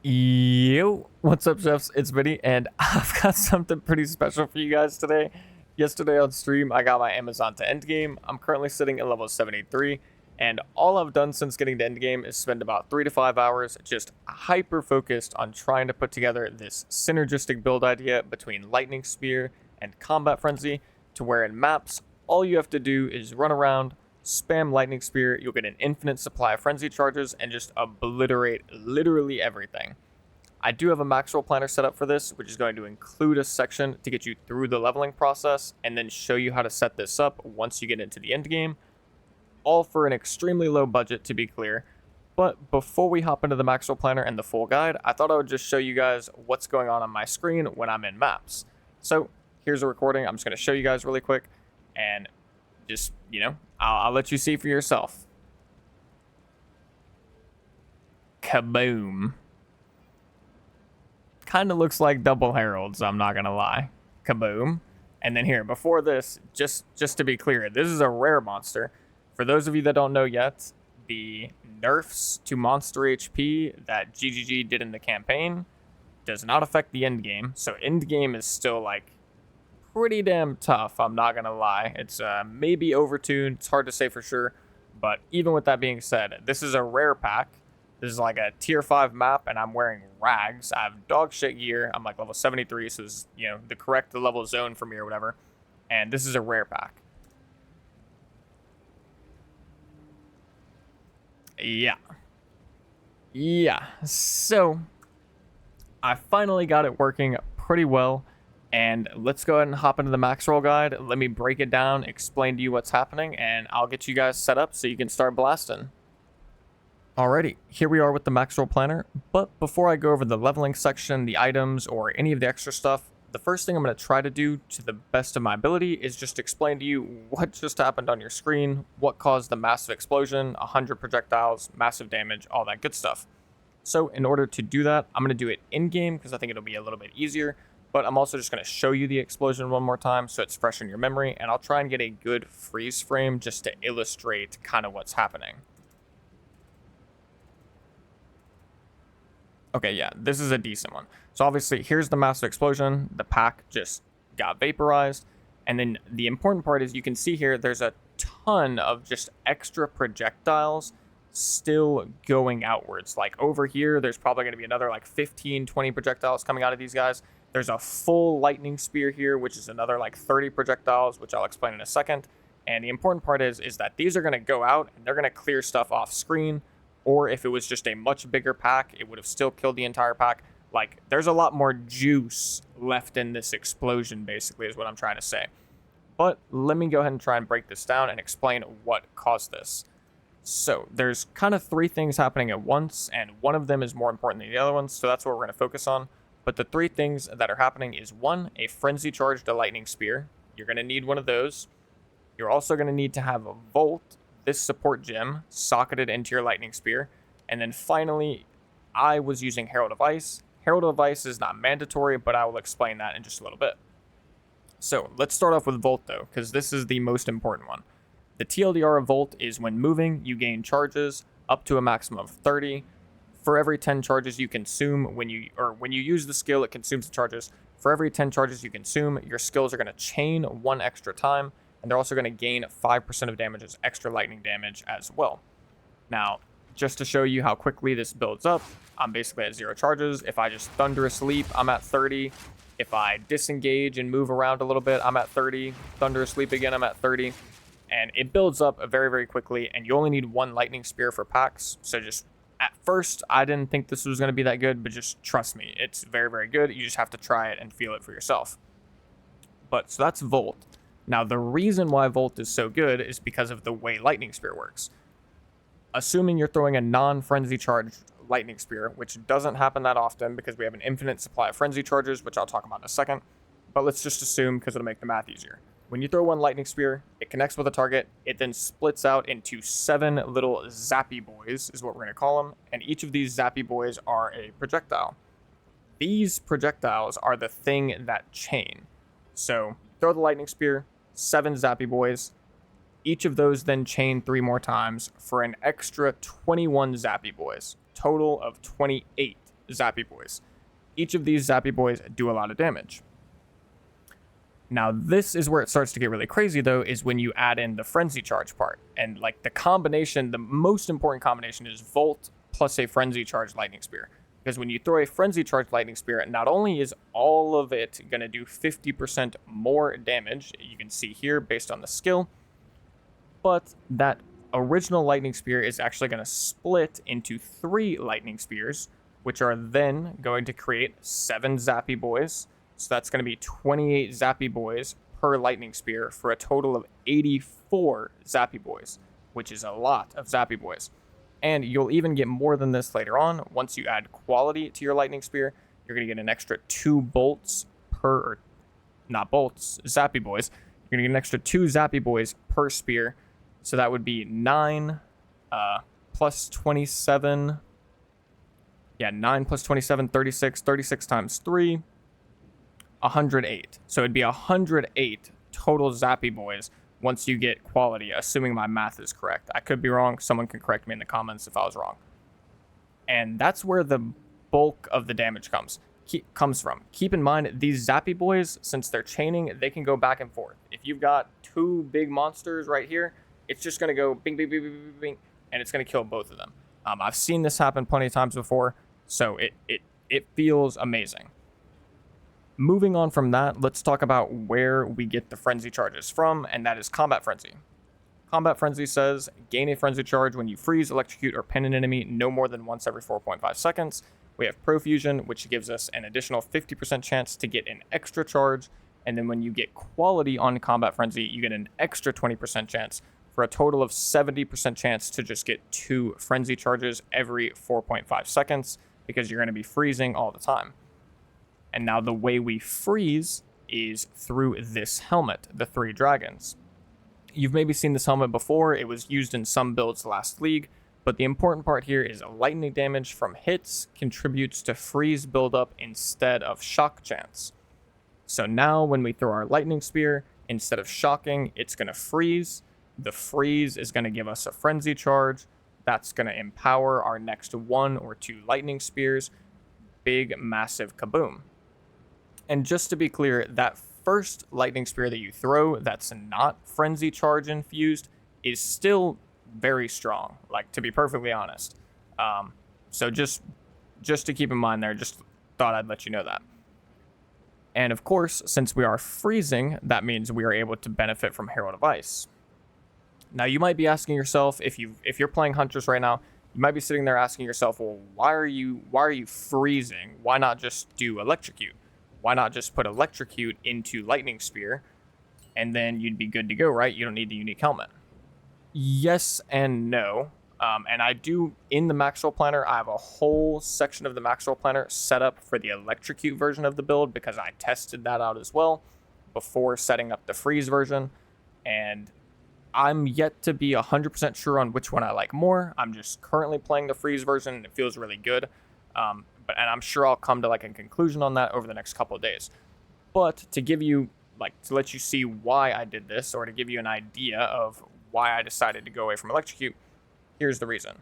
Yo, what's up, chefs? It's Vinny, and I've got something pretty special for you guys today. Yesterday on stream, I got my Amazon to Endgame. I'm currently sitting at level 73, and all I've done since getting to Endgame is spend about 3 to 5 hours just hyper focused on trying to put together this synergistic build idea between Lightning Spear and Combat Frenzy, to where in maps, all you have to do is run around, spam Lightning Spear, you'll get an infinite supply of Frenzy charges, and just obliterate literally everything. I do have a Maxroll planner set up for this, which is going to include a section to get you through the leveling process, and then show you how to set this up once you get into the end game. All for an extremely low budget, to be clear. But before we hop into the Maxroll planner and the full guide, I thought I would just show you guys what's going on my screen when I'm in maps. So here's a recording. I'm just going to show you guys really quick, and just, I'll let you see for yourself. Kaboom. Kind of looks like double heralds, I'm not gonna lie. Kaboom. And then here, before this, just to be clear, this is a rare monster. For those of you that don't know yet, the nerfs to monster HP that GGG did in the campaign does not affect the end game. So end game is still like pretty damn tough, I'm not gonna lie. It's maybe overtuned, it's hard to say for sure. But even with that being said, this is a rare pack. This is like a tier 5 map, and I'm wearing rags. I have dog shit gear. I'm like level 73, so this is, the correct level zone for me or whatever. And this is a rare pack. Yeah. So, I finally got it working pretty well. And let's go ahead and hop into the Maxroll guide. Let me break it down, explain to you what's happening, and I'll get you guys set up so you can start blasting. Alrighty, here we are with the Maxroll planner, but before I go over the leveling section, the items, or any of the extra stuff, the first thing I'm going to try to do to the best of my ability is just explain to you what just happened on your screen, what caused the massive explosion, 100 projectiles, massive damage, all that good stuff. So in order to do that, I'm going to do it in-game because I think it'll be a little bit easier, but I'm also just going to show you the explosion one more time so it's fresh in your memory, and I'll try and get a good freeze frame just to illustrate kind of what's happening. Okay, yeah, this is a decent one. So obviously, here's the massive explosion. The pack just got vaporized. And then the important part is you can see here, there's a ton of just extra projectiles still going outwards. Like over here, there's probably going to be another like 15, 20 projectiles coming out of these guys. There's a full lightning spear here, which is another like 30 projectiles, which I'll explain in a second. And the important part is that these are going to go out and they're going to clear stuff off screen. Or if it was just a much bigger pack, it would have still killed the entire pack. Like, there's a lot more juice left in this explosion, basically, is what I'm trying to say. But let me go ahead and try and break this down and explain what caused this. So, there's kind of 3 things happening at once, and one of them is more important than the other ones, so that's what we're going to focus on. But the 3 things that are happening is 1, a frenzy charge to lightning spear. You're going to need one of those. You're also going to need to have a volt, this support gem, socketed into your lightning spear. And then finally, I was using Herald of Ice. Herald of Ice is not mandatory, but I will explain that in just a little bit. So let's start off with Volt though, because this is the most important one. The TLDR of Volt is when moving, you gain charges up to a maximum of 30. For every 10 charges you consume when you use the skill, it consumes the charges. For every 10 charges you consume, your skills are going to chain 1 extra time. And they're also going to gain 5% of damage as extra lightning damage as well. Now, just to show you how quickly this builds up, I'm basically at 0 charges. If I just Thunderous Leap, I'm at 30. If I disengage and move around a little bit, I'm at 30. Thunderous Leap again, I'm at 30. And it builds up very, very quickly. And you only need 1 Lightning Spear for packs. So just at first, I didn't think this was going to be that good, but just trust me, it's very, very good. You just have to try it and feel it for yourself. But so that's Volt. Now, the reason why Volt is so good is because of the way Lightning Spear works. Assuming you're throwing a non-frenzy charge Lightning Spear, which doesn't happen that often because we have an infinite supply of frenzy charges, which I'll talk about in a second, but let's just assume because it'll make the math easier. When you throw 1 Lightning Spear, it connects with a target, it then splits out into 7 little zappy boys, is what we're going to call them, and each of these zappy boys are a projectile. These projectiles are the thing that chain. So, throw the Lightning Spear, 7 zappy boys. Each of those then chain 3 more times for an extra 21 zappy boys. Total of 28. Zappy Boys. Each of these Zappy Boys do a lot of damage. Now, this is where it starts to get really crazy, though, is when you add in the Frenzy Charge part. And, like, the combination, the most important combination is Volt plus a Frenzy Charge Lightning Spear. Because when you throw a Frenzy Charge Lightning Spear, not only is all of it going to do 50% more damage, you can see here based on the skill, but that original Lightning Spear is actually going to split into 3 Lightning Spears, which are then going to create 7 Zappy Boys. So that's going to be 28 Zappy Boys per Lightning Spear for a total of 84 Zappy Boys, which is a lot of Zappy Boys. And you'll even get more than this later on. Once you add quality to your Lightning Spear, you're going to get an extra 2 bolts per, or not bolts, Zappy Boys. You're going to get an extra 2 Zappy Boys per spear. So that would be 9 plus 27. Yeah, 9 plus 27, 36. 36 times 3. 108. So it'd be 108 total Zappy Boys once you get quality, assuming my math is correct. I could be wrong. Someone can correct me in the comments if I was wrong. And that's where the bulk of the damage comes from. Keep in mind, these Zappy Boys, since they're chaining, they can go back and forth. If you've got 2 big monsters right here, it's just going to go bing, bing, bing, bing, bing, bing, and it's going to kill both of them. I've seen this happen plenty of times before, so it feels amazing. Moving on from that, let's talk about where we get the frenzy charges from, and that is Combat Frenzy. Combat Frenzy says, gain a frenzy charge when you freeze, electrocute, or pin an enemy no more than once every 4.5 seconds. We have Profusion, which gives us an additional 50% chance to get an extra charge, and then when you get quality on Combat Frenzy, you get an extra 20% chance, for a total of 70% chance to just get 2 frenzy charges every 4.5 seconds, because you're going to be freezing all the time. And now the way we freeze is through this helmet, the 3 dragons. You've maybe seen this helmet before. It was used in some builds last league, but the important part here is lightning damage from hits contributes to freeze buildup instead of shock chance. So now when we throw our lightning spear, instead of shocking, it's going to freeze. The freeze is going to give us a frenzy charge. That's going to empower our next 1 or 2 lightning spears. Big, massive kaboom. And just to be clear, that first lightning spear that you throw that's not frenzy charge infused is still very strong, like, to be perfectly honest. So just to keep in mind there, just thought I'd let you know that. And of course, since we are freezing, that means we are able to benefit from Herald of Ice. Now you might be asking yourself, if you're playing Huntress right now, you might be sitting there asking yourself, well, why are you freezing? Why not just do Electrocute? Why not just put Electrocute into Lightning Spear, and then you'd be good to go, right? You don't need the unique helmet. Yes and no. And I do, in the Maxroll planner, I have a whole section of the Maxroll planner set up for the Electrocute version of the build, because I tested that out as well before setting up the freeze version. And I'm yet to be 100% sure on which one I like more. I'm just currently playing the freeze version, and it feels really good. And I'm sure I'll come to like a conclusion on that over the next couple of days. But to give you, like, to let you see why I did this, or to give you an idea of why I decided to go away from Electrocute, here's the reason.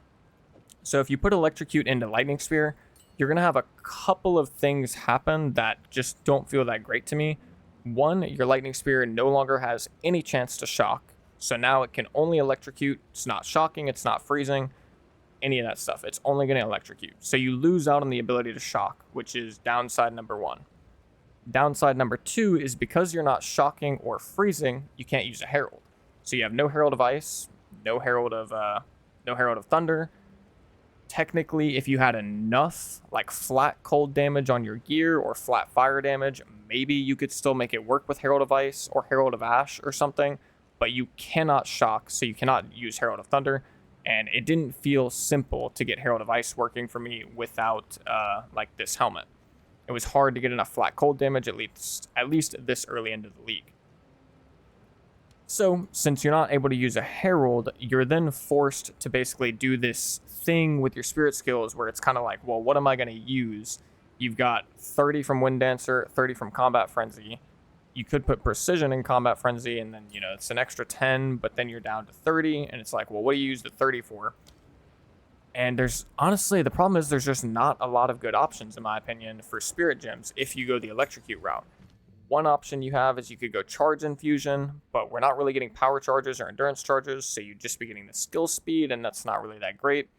So if you put Electrocute into Lightning Spear, you're going to have a couple of things happen that just don't feel that great to me. One, your Lightning Spear no longer has any chance to shock. So now it can only Electrocute. It's not shocking, it's not freezing, any of that stuff. It's only going to Electrocute. So you lose out on the ability to shock, which is downside number 1. Downside number 2 is because you're not shocking or freezing, you can't use a Herald. So you have no Herald of Ice, no Herald of Thunder. Technically, if you had enough like flat cold damage on your gear or flat fire damage, maybe you could still make it work with Herald of Ice or Herald of Ash or something, but you cannot shock, so you cannot use Herald of Thunder. And it didn't feel simple to get Herald of Ice working for me without like this helmet. It was hard to get enough flat cold damage, at least this early into the league. So since you're not able to use a Herald, you're then forced to basically do this thing with your spirit skills where it's kind of like, well, what am I going to use? You've got 30 from Wind Dancer, 30 from Combat Frenzy. You could put Precision in Combat Frenzy, and then, you know, it's an extra 10, but then you're down to 30, and it's like, well, what do you use the 30 for? And there's honestly, the problem is there's just not a lot of good options, in my opinion, for spirit gems if you go the Electrocute route. One option you have is you could go charge infusion, but we're not really getting power charges or endurance charges, so you'd just be getting the skill speed, and that's not really that great.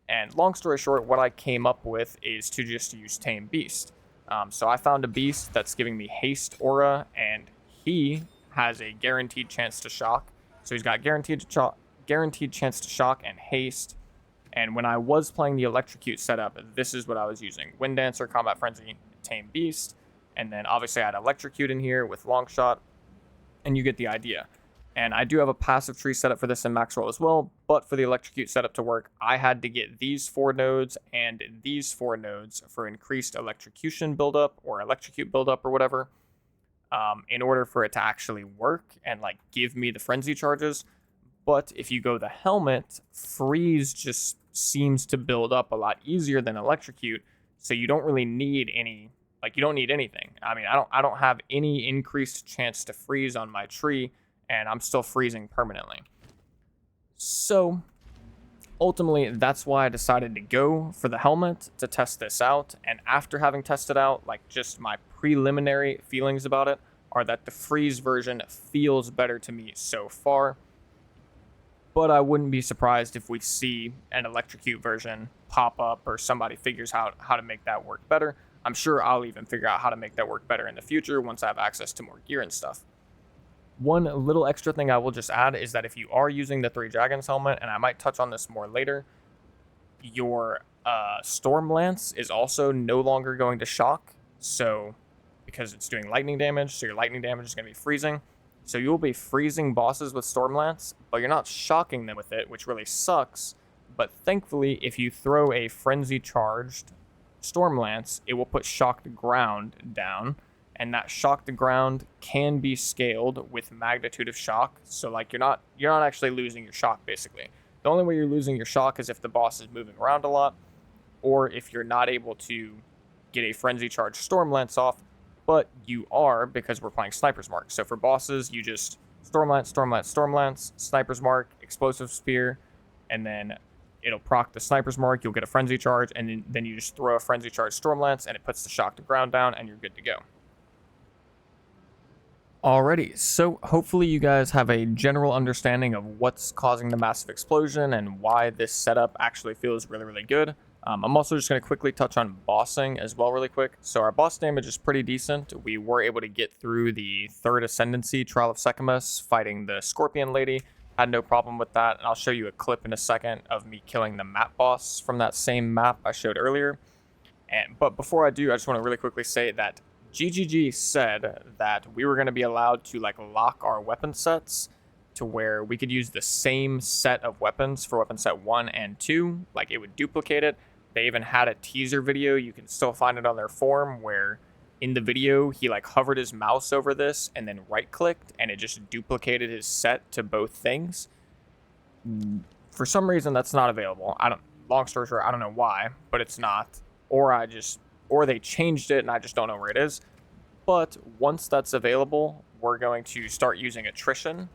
And long story short, what I came up with is to just use Tame Beast. So I found a beast that's giving me haste aura, and he has a guaranteed chance to shock. So he's got guaranteed chance to shock and haste. And when I was playing the Electrocute setup, this is what I was using: Wind Dancer, Combat Frenzy, Tame Beast, and then obviously I had Electrocute in here with Longshot, and you get the idea. And I do have a passive tree setup for this in Maxroll as well, but for the Electrocute setup to work, I had to get these 4 nodes and these 4 nodes for increased Electrocution buildup or Electrocute buildup or whatever, in order for it to actually work and like give me the frenzy charges. But if you go the helmet, freeze just seems to build up a lot easier than Electrocute, so you don't really need any, like, you don't need anything. I mean, I don't have any increased chance to freeze on my tree, and I'm still freezing permanently. So ultimately, that's why I decided to go for the helmet to test this out. And after having tested out, like, just my preliminary feelings about it are that the freeze version feels better to me so far. But I wouldn't be surprised if we see an Electrocute version pop up or somebody figures out how to make that work better. I'm sure I'll even figure out how to make that work better in the future once I have access to more gear and stuff. One little extra thing I will just add is that if you are using the 3 Dragons helmet, and I might touch on this more later, your Storm Lance is also no longer going to shock, so because it's doing lightning damage, so your lightning damage is going to be freezing. So you'll be freezing bosses with Storm Lance, but you're not shocking them with it, which really sucks. But thankfully, if you throw a Frenzy Charged Storm Lance, it will put Shocked Ground down, and that Shocked Ground can be scaled with Magnitude of Shock. So like you're not actually losing your shock, basically. The only way you're losing your shock is if the boss is moving around a lot, or if you're not able to get a Frenzy Charged Storm Lance off. But you are, because we're playing Sniper's Mark. So for bosses, you just Storm Lance, Storm Lance, Storm Lance, Sniper's Mark, Explosive Spear, and then it'll proc the Sniper's Mark, you'll get a Frenzy Charge, and then you just throw a Frenzy Charge Storm Lance, and it puts the shock to ground down, and you're good to go. Alrighty, so hopefully you guys have a general understanding of what's causing the massive explosion and why this setup actually feels really, really good. I'm also just going to quickly touch on bossing as well really quick. So our boss damage is pretty decent. We were able to get through the 3rd Ascendancy Trial of Sechamus fighting the Scorpion Lady. Had no problem with that, and I'll show you a clip in a second of me killing the map boss from that same map I showed earlier. But before I do, I just want to really quickly say that GGG said that we were going to be allowed to like lock our weapon sets to where we could use the same set of weapons for weapon set 1 and 2. Like, it would duplicate it. They even had a teaser video. You can still find it on their forum where in the video he like hovered his mouse over this and then right clicked and it just duplicated his set to both things. For some reason that's not available. Long story short, I don't know why, but it's not. Or they changed it and I just don't know where it is. But once that's available, we're going to start using attrition.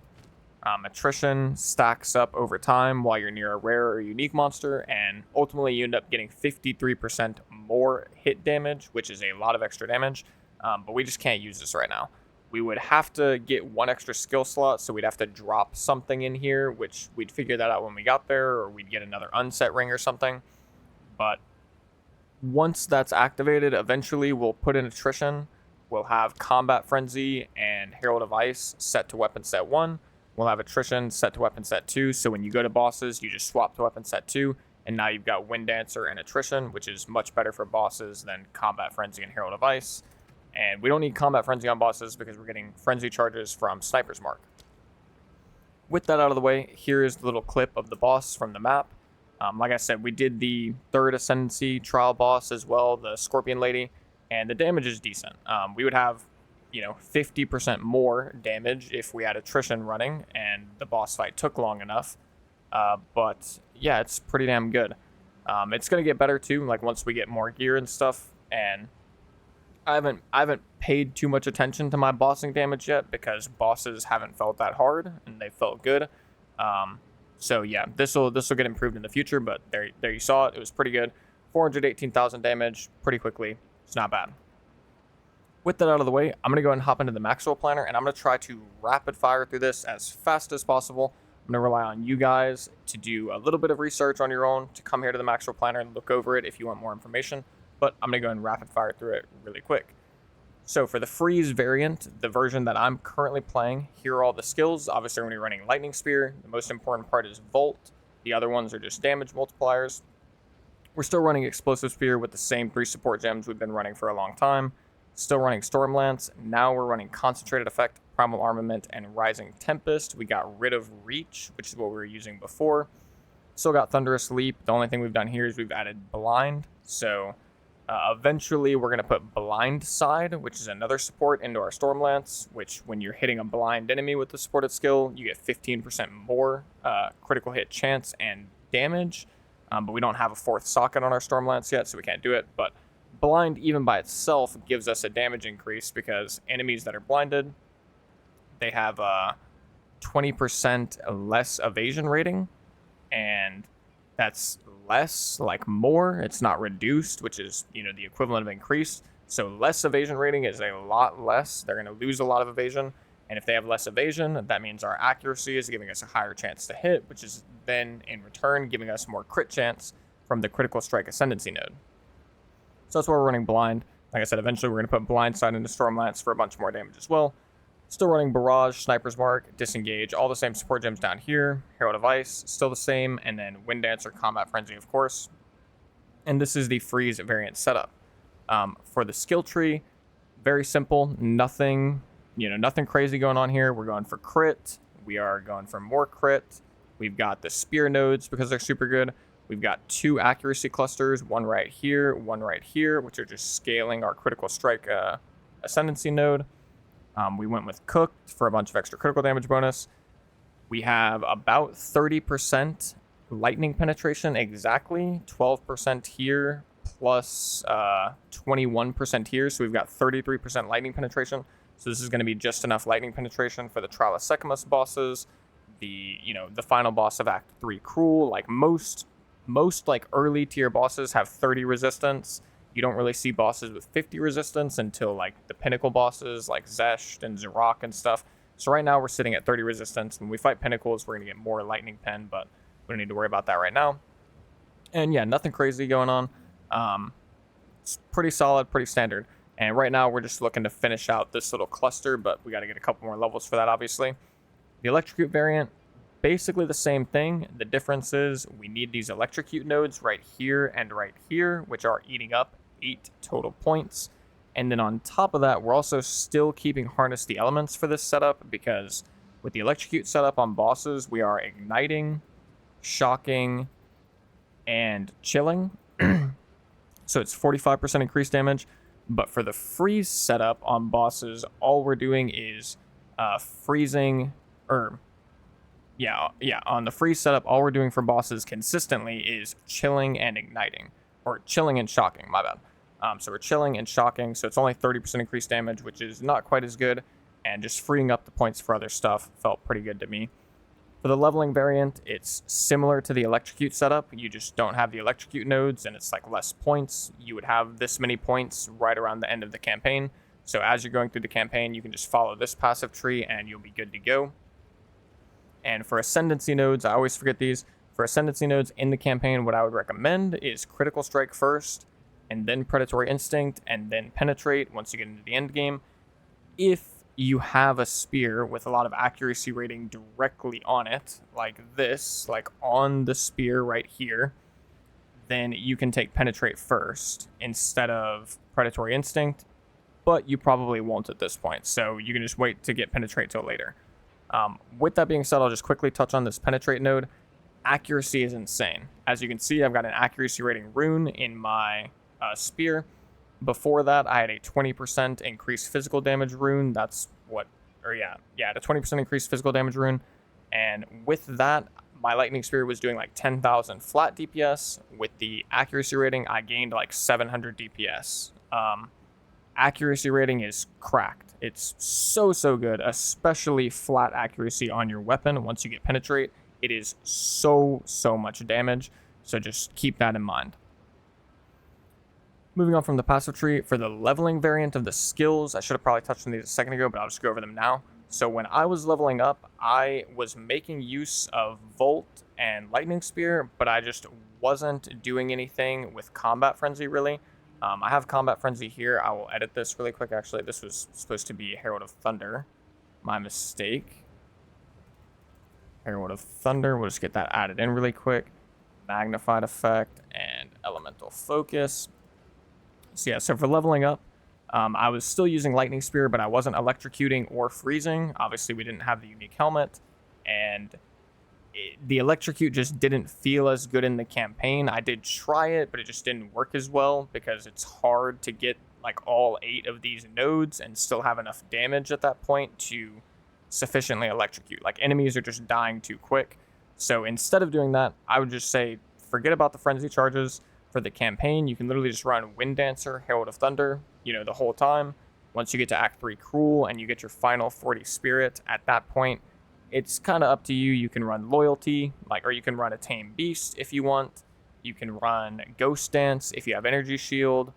Attrition stacks up over time while you're near a rare or unique monster, and ultimately you end up getting 53% more hit damage, which is a lot of extra damage, but we just can't use this right now. We would have to get 1 extra skill slot, so we'd have to drop something in here, which we'd figure that out when we got there, or we'd get another unset ring or something. But once that's activated, eventually we'll put in attrition. We'll have Combat Frenzy and Herald of Ice set to weapon set 1. We'll have attrition set to weapon set 2, so when you go to bosses, you just swap to weapon set 2, and now you've got Wind Dancer and attrition, which is much better for bosses than Combat Frenzy and Herald of Ice. And we don't need Combat Frenzy on bosses because we're getting Frenzy Charges from Sniper's Mark. With that out of the way, here is the little clip of the boss from the map. Like I said, we did the 3rd Ascendancy trial boss as well, the Scorpion Lady, and the damage is decent. We would have 50% more damage if we had attrition running and the boss fight took long enough. But yeah, it's pretty damn good. It's gonna get better too, like once we get more gear and stuff. And I haven't paid too much attention to my bossing damage yet because bosses haven't felt that hard and they felt good. So yeah, this will get improved in the future, but there you saw it. It was pretty good. 418,000 damage pretty quickly. It's not bad. With that out of the way, I'm going to go ahead and hop into the Maxroll planner, and I'm going to try to rapid fire through this as fast as possible. I'm going to rely on you guys to do a little bit of research on your own, to come here to the Maxroll planner and look over it if you want more information, but I'm going to go ahead and rapid fire through it really quick. So for the freeze variant, the version that I'm currently playing, here are all the skills. Obviously, when you're running Lightning Spear, the most important part is Volt. The other ones are just damage multipliers. We're still running Explosive Spear with the same 3 support gems we've been running for a long time. Still running Storm Lance. Now we're running Concentrated Effect, Primal Armament, and Rising Tempest. We got rid of Reach, which is what we were using before. Still got Thunderous Leap. The only thing we've done here is we've added Blind. So eventually we're going to put Blind Side, which is another support, into our Storm Lance, which when you're hitting a blind enemy with the supported skill, you get 15% more critical hit chance and damage. But we don't have a 4th socket on our Storm Lance yet, so we can't do it. But Blind, even by itself, gives us a damage increase because enemies that are blinded, they have 20% less evasion rating, and that's less, like more. It's not reduced, which is, the equivalent of increased. So less evasion rating is a lot less. They're going to lose a lot of evasion, and if they have less evasion, that means our accuracy is giving us a higher chance to hit, which is then in return giving us more crit chance from the critical strike ascendancy node. So that's why we're running Blind. Like I said, eventually we're going to put Blind Side into Storm Lance for a bunch more damage as well. Still running Barrage, Sniper's Mark, Disengage, all the same support gems down here. Herald of Ice, still the same, and then Wind Dancer, Combat Frenzy, of course. And this is the Freeze variant setup. For the skill tree, very simple, nothing crazy going on here. We're going for crit. We are going for more crit. We've got the spear nodes because they're super good. We've got 2 accuracy clusters, one right here, which are just scaling our critical strike ascendancy node. We went with Cooked for a bunch of extra critical damage bonus. We have about 30% lightning penetration exactly, 12% here, plus 21% here. So we've got 33% lightning penetration. So this is going to be just enough lightning penetration for the Trial of Secamus bosses, the final boss of Act 3 Cruel. Like most like early tier bosses have 30 resistance. You don't really see bosses with 50 resistance until like the pinnacle bosses like Zesht and Zarok and stuff. So right now we're sitting at 30 resistance. When we fight pinnacles, we're going to get more lightning pen, but we don't need to worry about that right now. And yeah, nothing crazy going on. It's pretty solid, pretty standard. And right now we're just looking to finish out this little cluster, but we got to get a couple more levels for that, obviously. The Electrocute variant, basically the same thing. The difference is we need these Electrocute nodes right here and right here, which are eating up 8 total points. And then on top of that, we're also still keeping Harness the Elements for this setup, because with the Electrocute setup on bosses, we are igniting, shocking, and chilling. So it's 45% increased damage. But for the freeze setup on bosses, all we're doing is freezing, on the freeze setup, all we're doing for bosses consistently is chilling and igniting, or chilling and shocking, my bad. So we're chilling and shocking, so it's only 30% increased damage, which is not quite as good, and just freeing up the points for other stuff felt pretty good to me. For the leveling variant, it's similar to the Electrocute setup. You just don't have the Electrocute nodes, and it's like less points. You would have this many points right around the end of the campaign. So as you're going through the campaign, you can just follow this passive tree, and you'll be good to go. And for Ascendancy nodes, I always forget these. For Ascendancy nodes in the campaign, what I would recommend is Critical Strike first, and then Predatory Instinct, and then Penetrate once you get into the end game. If you have a spear with a lot of accuracy rating directly on it, like this, like on the spear right here, then you can take Penetrate first instead of Predatory Instinct, but you probably won't at this point, so you can just wait to get Penetrate till later. With that being said, I'll just quickly touch on this Penetrate node. Accuracy is insane. As you can see, I've got an accuracy rating rune in my spear. Before that, I had a 20% increased physical damage rune. A 20% increased physical damage rune. And with that, my lightning spear was doing like 10,000 flat DPS. With the accuracy rating, I gained like 700 DPS. Accuracy rating is cracked. It's so good, especially flat accuracy on your weapon once you get Penetrate. it is so much damage. So just keep that in mind. Moving on from the passive tree, for the leveling variant of the skills, I should have probably touched on these a second ago, but I'll just go over them now. So when I was leveling up, I was making use of Volt and Lightning Spear, but I just wasn't doing anything with Combat Frenzy, really. I have Combat Frenzy here. I will edit this really quick, actually. This was supposed to be Herald of Thunder. My mistake. Herald of Thunder. We'll just get that added in really quick. Magnified Effect and Elemental Focus. So yeah, so for leveling up, I was still using Lightning Spear, but I wasn't electrocuting or freezing. Obviously, we didn't have the unique helmet, and the Electrocute just didn't feel as good in the campaign. I did try it, but it just didn't work as well because it's hard to get like all 8 of these nodes and still have enough damage at that point to sufficiently electrocute. Like, enemies are just dying too quick. So instead of doing that, I would just say forget about the frenzy charges. For the campaign, you can literally just run Wind Dancer, Herald of Thunder, the whole time. Once you get to Act 3 Cruel and you get your final 40 Spirit, at that point, it's kind of up to you. You can run Loyalty, or you can run a Tame Beast if you want. You can run Ghost Dance if you have Energy Shield.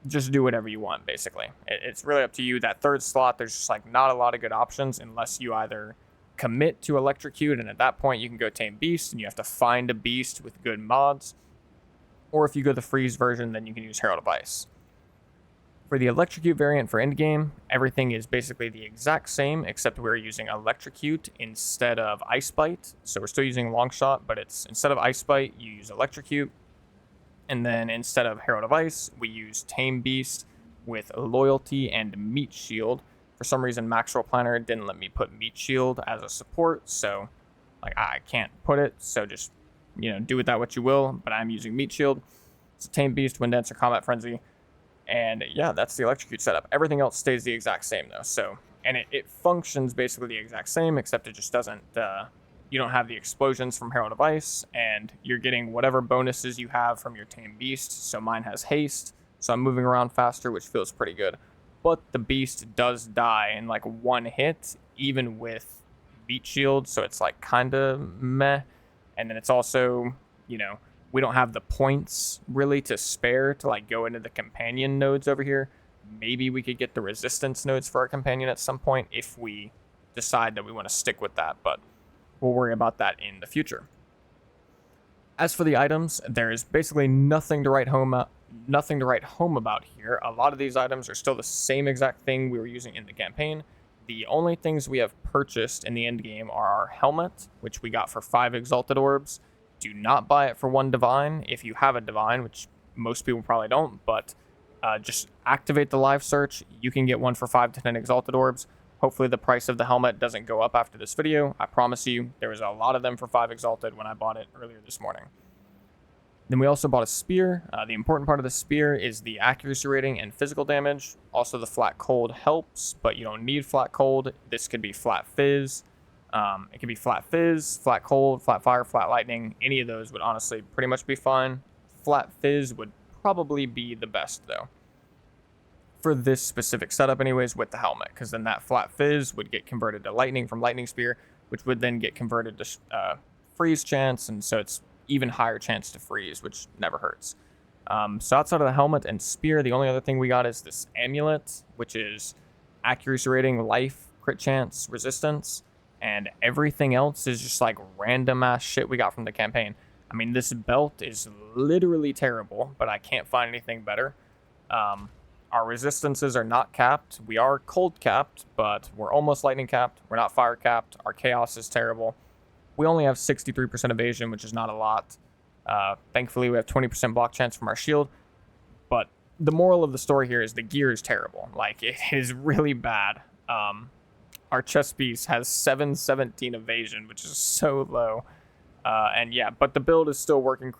Just do whatever you want, basically. It's really up to you. That third slot, there's just not a lot of good options unless you either commit to Electrocute, and at that point you can go Tame Beast, and you have to find a beast with good mods. Or if you go the freeze version, then you can use Herald of Ice. For the Electrocute variant for Endgame, everything is basically the exact same, except we're using Electrocute instead of Ice Bite. So we're still using Longshot, but it's instead of Ice Bite, you use Electrocute. And then instead of Herald of Ice, we use Tame Beast with Loyalty and Meat Shield. For some reason, Maxroll Planner didn't let me put Meat Shield as a support, so I can't put it. So just do with that what you will, but I'm using Meat Shield. It's a Tame Beast, Wind Dancer, Combat Frenzy, and yeah, that's the Electrocute setup. Everything else stays the exact same though. So, and it functions basically the exact same, except it just doesn't. You don't have the explosions from Herald of Ice, and you're getting whatever bonuses you have from your Tame Beast. So mine has haste, so I'm moving around faster, which feels pretty good. But the beast does die in one hit, even with Meat Shield, so it's kind of meh. And then it's also, we don't have the points really to spare to go into the companion nodes over here. Maybe we could get the resistance nodes for our companion at some point if we decide that we want to stick with that, but we'll worry about that in the future. As for the items, there's basically nothing to write home about here. A lot of these items are still the same exact thing we were using in the campaign. The only things we have purchased in the end game are our helmet, which we got for 5 Exalted Orbs. Do not buy it for 1 Divine if you have a Divine, which most people probably don't, but just activate the live search. You can get one for 5 to 10 Exalted Orbs. Hopefully the price of the helmet doesn't go up after this video. I promise you, there was a lot of them for 5 Exalted when I bought it earlier this morning. Then we also bought a spear. The important part of the spear is the accuracy rating and physical damage. Also, the flat cold helps, but you don't need flat cold. This could be flat fizz. It could be flat fizz, flat cold, flat fire, flat lightning. Any of those would honestly pretty much be fine. Flat fizz would probably be the best, though, for this specific setup anyways, with the helmet, because then that flat fizz would get converted to lightning from Lightning Spear, which would then get converted to freeze chance, and so it's even higher chance to freeze, which never hurts. So outside of the helmet and spear, the only other thing we got is this amulet, which is accuracy rating, life, crit chance, resistance, and everything else is just random ass shit we got from the campaign. I mean, this belt is literally terrible, but I can't find anything better. Our resistances are not capped. We are cold capped, but we're almost lightning capped. We're not fire capped. Our chaos is terrible. We only have 63% evasion, which is not a lot. Thankfully, we have 20% block chance from our shield. But the moral of the story here is the gear is terrible. It is really bad. Our chest piece has 717 evasion, which is so low. And yeah, but the build is still working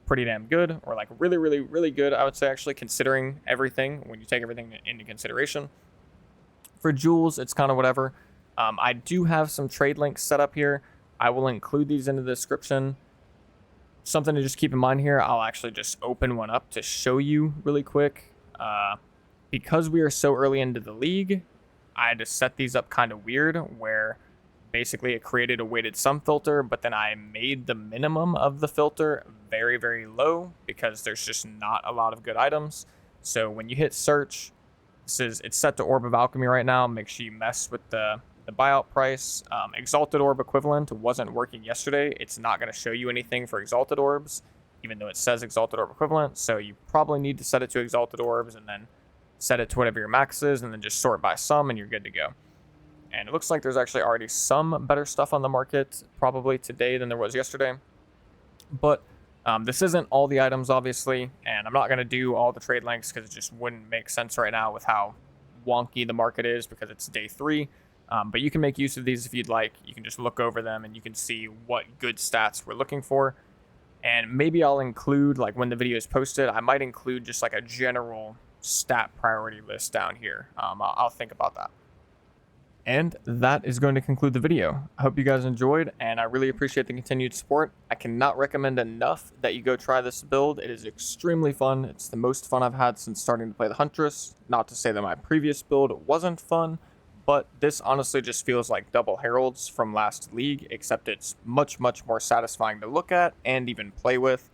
pretty damn good. Or really, really, really good, I would say, actually, considering everything, when you take everything into consideration. For jewels, it's kind of whatever. I do have some trade links set up here. I will include these in the description. Something to just keep in mind here, I'll actually just open one up to show you really quick. Because we are so early into the league, I had to set these up kind of weird, where basically it created a weighted sum filter, but then I made the minimum of the filter very, very low because there's just not a lot of good items. So when you hit search, it's set to Orb of Alchemy right now. Make sure you mess with the buyout price. Exalted Orb equivalent wasn't working yesterday. It's not going to show you anything for Exalted Orbs, even though it says Exalted Orb equivalent. So you probably need to set it to Exalted Orbs and then set it to whatever your max is and then just sort by sum and you're good to go. And it looks like there's actually already some better stuff on the market probably today than there was yesterday. But this isn't all the items, obviously, and I'm not going to do all the trade links because it just wouldn't make sense right now with how wonky the market is because it's day 3. But you can make use of these if you'd like. You can just look over them and you can see what good stats we're looking for. And maybe I'll include, like when the video is posted, I might include just like a general stat priority list down here. I'll think about that. And that is going to conclude the video. I hope you guys enjoyed, and I really appreciate the continued support. I cannot recommend enough that you go try this build. It is extremely fun. It's the most fun I've had since starting to play the Huntress. Not to say that my previous build wasn't fun, but this honestly just feels like double heralds from last league, except it's much, much more satisfying to look at and even play with.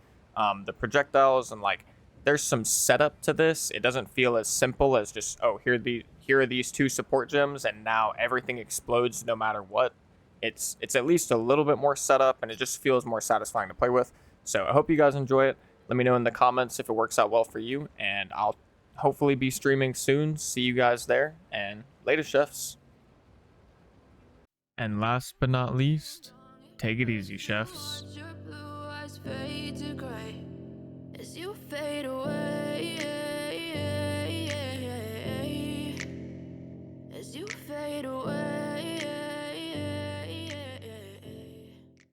The projectiles and like, there's some setup to this. It doesn't feel as simple as just, oh, here are these 2 support gems and now everything explodes no matter what. It's at least a little bit more setup and it just feels more satisfying to play with. So I hope you guys enjoy it. Let me know in the comments if it works out well for you, and I'll hopefully be streaming soon. See you guys there, and later, chefs. And last but not least, take it easy, chefs. As you fade away.